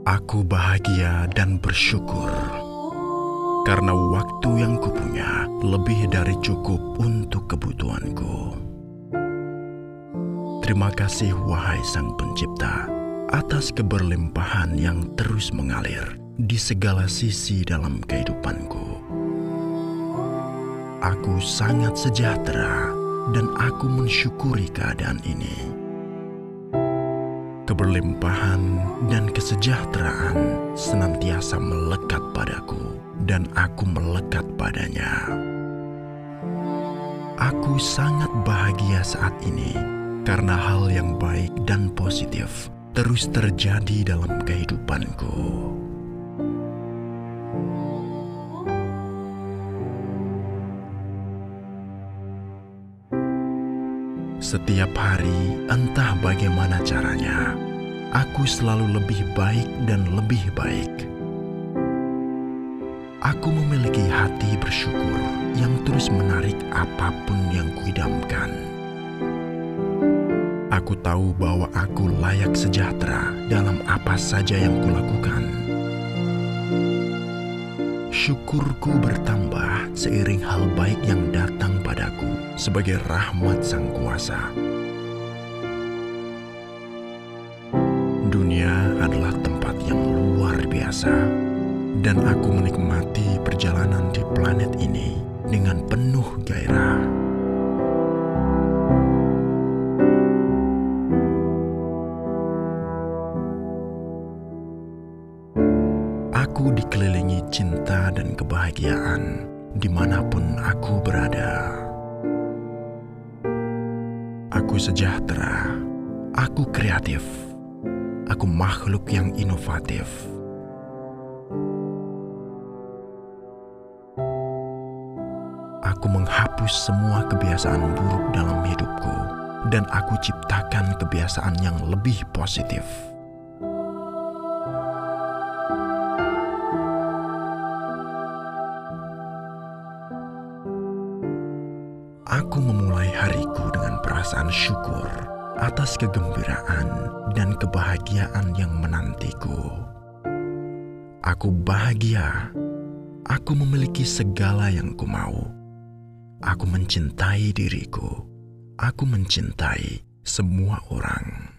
Aku bahagia dan bersyukur karena waktu yang kupunya lebih dari cukup untuk kebutuhanku. Terima kasih wahai Sang Pencipta atas keberlimpahan yang terus mengalir di segala sisi dalam kehidupanku. Aku sangat sejahtera dan aku mensyukuri keadaan ini. Keberlimpahan dan kesejahteraan senantiasa melekat padaku dan aku melekat padanya. Aku sangat bahagia saat ini karena hal yang baik dan positif terus terjadi dalam kehidupanku. Setiap hari, entah bagaimana caranya, aku selalu lebih baik dan lebih baik. Aku memiliki hati bersyukur yang terus menarik apapun yang kuidamkan. Aku tahu bahwa aku layak sejahtera dalam apa saja yang kulakukan. Syukurku bertambah seiring hal baik yang datang padaku sebagai rahmat Sang Kuasa. Dunia adalah tempat yang luar biasa, dan aku menikmati perjalanan di planet ini dengan penuh gairah. Aku dikelilingi cinta dan kebahagiaan dimanapun aku berada. Aku sejahtera, aku kreatif, aku makhluk yang inovatif. Aku menghapus semua kebiasaan buruk dalam hidupku dan aku ciptakan kebiasaan yang lebih positif. Aku memulai hariku dengan perasaan syukur atas kegembiraan dan kebahagiaan yang menantiku. Aku bahagia, aku memiliki segala yang kumau. Aku mencintai diriku, aku mencintai semua orang.